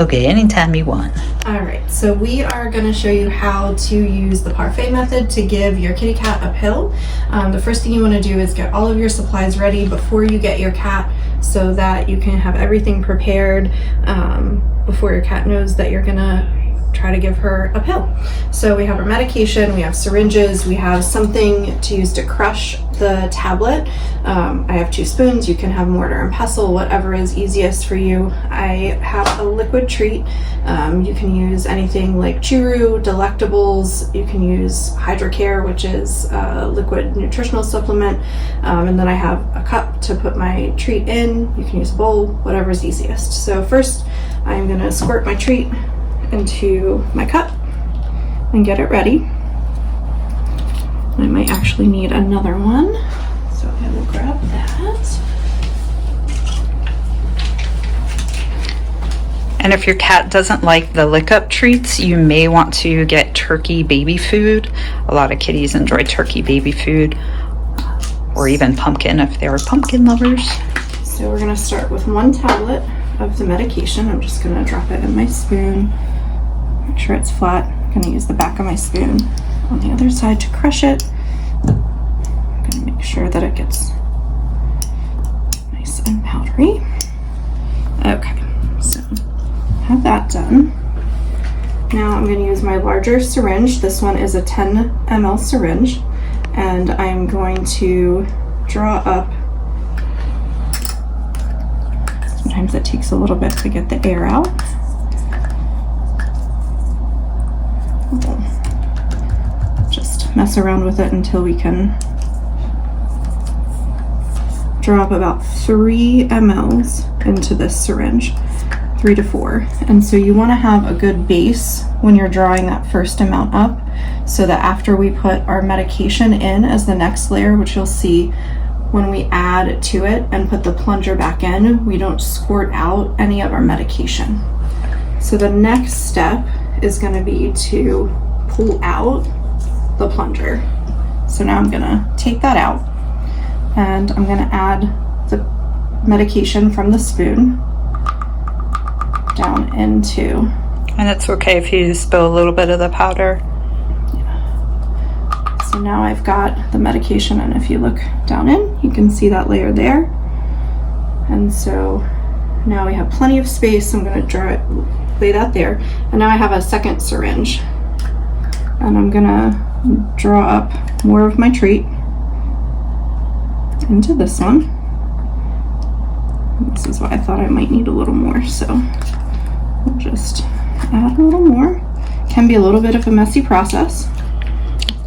Okay, anytime you want. All right, so we are going to show you how to use the parfait method to give your kitty cat a pill. The first thing you want to do is get all of your supplies ready before you get your cat so that you can have everything prepared before your cat knows that you're going to try to give her a pill. So we have our medication, we have syringes, we have something to use to crush the tablet. I have 2 spoons. You can have mortar and pestle, whatever is easiest for you. I have a liquid treat. You can use anything like Churu, Delectables. You can use Hydrocare, which is a liquid nutritional supplement. And then I have a cup to put my treat in. You can use a bowl, whatever is easiest. So first, I'm gonna squirt my treat into my cup and get it ready. I might actually need another one, so I will grab that. And if your cat doesn't like the lick up treats, you may want to get turkey baby food. A lot of kitties enjoy turkey baby food, or even pumpkin if they're pumpkin lovers. So we're gonna start with 1 tablet of the medication. I'm just gonna drop it in my spoon. Make sure it's flat. I'm gonna use the back of my spoon on the other side to crush it. I'm gonna make sure that it gets nice and powdery. Okay, so have that done. Now I'm gonna use my larger syringe. This one is a 10 ml syringe, and I'm going to draw up. Sometimes it takes a little bit to get the air out. Just mess around with it until we can drop about 3 mLs into this syringe, 3 to 4. And so you want to have a good base when you're drawing that first amount up, so that after we put our medication in as the next layer, which you'll see when we add to it and put the plunger back in, we don't squirt out any of our medication. So the next step is going to be to pull out the plunger. So now I'm going to take that out, and I'm going to add the medication from the spoon down into. And it's okay if you spill a little bit of the powder. Yeah. So now I've got the medication, and if you look down in, you can see that layer there. And so now we have plenty of space. I'm going to lay that there. And now I have a second syringe, and I'm gonna draw up more of my treat into this one. This is why I thought I might need a little more, so we'll just add a little more. Can be a little bit of a messy process.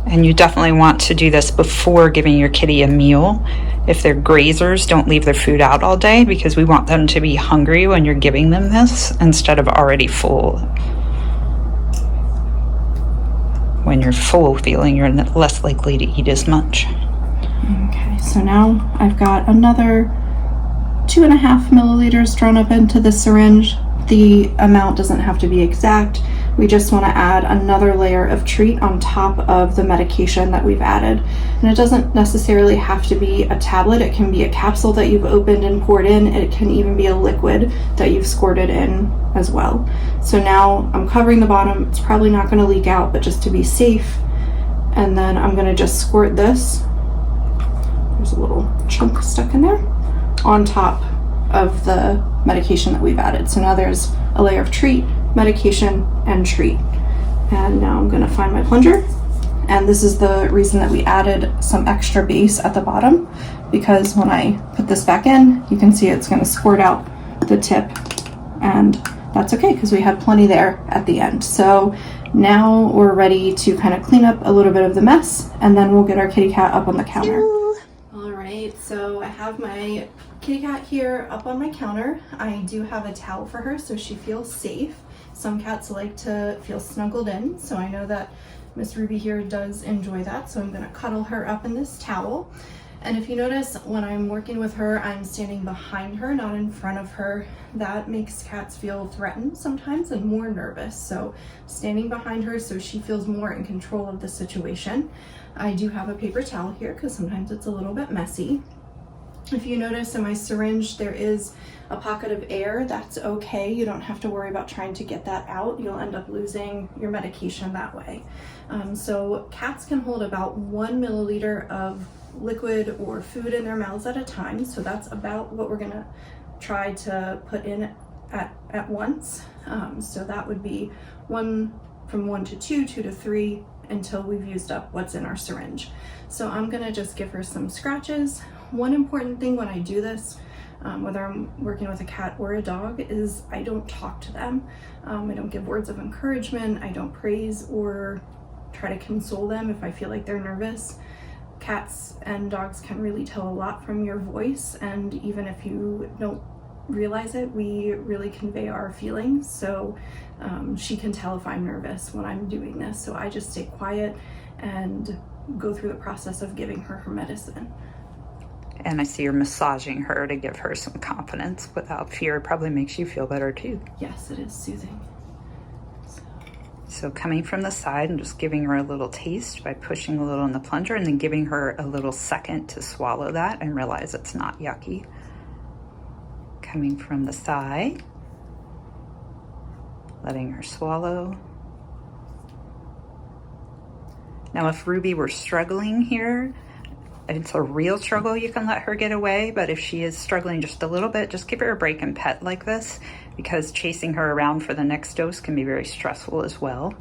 And you definitely want to do this before giving your kitty a meal. If they're grazers, don't leave their food out all day, because we want them to be hungry when you're giving them this instead of already full. When you're full feeling, you're less likely to eat as much. Okay, so now I've got another 2.5 milliliters drawn up into the syringe. The amount doesn't have to be exact. We just want to add another layer of treat on top of the medication that we've added. And it doesn't necessarily have to be a tablet. It can be a capsule that you've opened and poured in. It can even be a liquid that you've squirted in as well. So now I'm covering the bottom. It's probably not going to leak out, but just to be safe. And then I'm going to just squirt this. There's a little chunk stuck in there on top of the medication that we've added. So now there's a layer of treat, medication, and treat. And now I'm gonna find my plunger. And this is the reason that we added some extra base at the bottom, because when I put this back in, you can see it's gonna squirt out the tip, and that's okay because we had plenty there at the end. So now we're ready to kind of clean up a little bit of the mess, and then we'll get our kitty cat up on the counter. All right, so I have my kitty cat here up on my counter. I do have a towel for her so she feels safe. Some cats like to feel snuggled in, so I know that Miss Ruby here does enjoy that, so I'm gonna cuddle her up in this towel. And if you notice, when I'm working with her, I'm standing behind her, not in front of her. That makes cats feel threatened sometimes and more nervous. So standing behind her so she feels more in control of the situation. I do have a paper towel here because sometimes it's a little bit messy. If you notice in my syringe, there is a pocket of air. That's okay. You don't have to worry about trying to get that out. You'll end up losing your medication that way. So cats can hold about 1 milliliter of liquid or food in their mouths at a time. So that's about what we're gonna try to put in at once. So that would be from 1 to 2, 2 to 3, until we've used up what's in our syringe. So I'm gonna just give her some scratches. One important thing when I do this, whether I'm working with a cat or a dog, is I don't talk to them. I don't give words of encouragement. I don't praise or try to console them if I feel like they're nervous. Cats and dogs can really tell a lot from your voice, and even if you don't realize it, we really convey our feelings. So she can tell if I'm nervous when I'm doing this. So I just stay quiet and go through the process of giving her medicine. And I see you're massaging her to give her some confidence without fear. It probably makes you feel better too. Yes, it is soothing. So coming from the side and just giving her a little taste by pushing a little in the plunger, and then giving her a little second to swallow that and realize it's not yucky. Coming from the side, letting her swallow. Now if Ruby were struggling here, it's a real struggle, you can let her get away, but if she is struggling just a little bit, just give her a break and pet like this, because chasing her around for the next dose can be very stressful as well.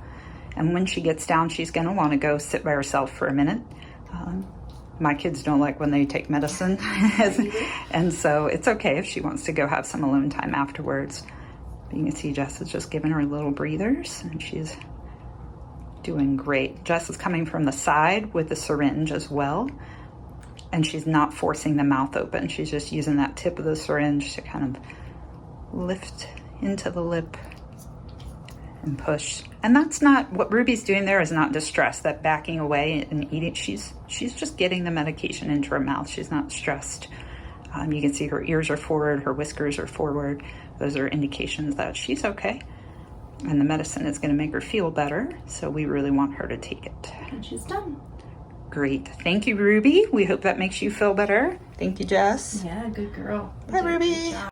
And when she gets down, she's gonna wanna go sit by herself for a minute. My kids don't like when they take medicine, and so it's okay if she wants to go have some alone time afterwards. But you can see Jess is just giving her little breathers, and she's doing great. Jess is coming from the side with the syringe as well, and she's not forcing the mouth open. She's just using that tip of the syringe to kind of lift into the lip and push. And that's not, what Ruby's doing there is not distress, that backing away and eating. She's just getting the medication into her mouth. She's not stressed. You can see her ears are forward, her whiskers are forward. Those are indications that she's okay. And the medicine is gonna make her feel better, so we really want her to take it. And she's done. Great. Thank you, Ruby. We hope that makes you feel better. Thank you, Jess. Yeah, good girl. Bye, Ruby.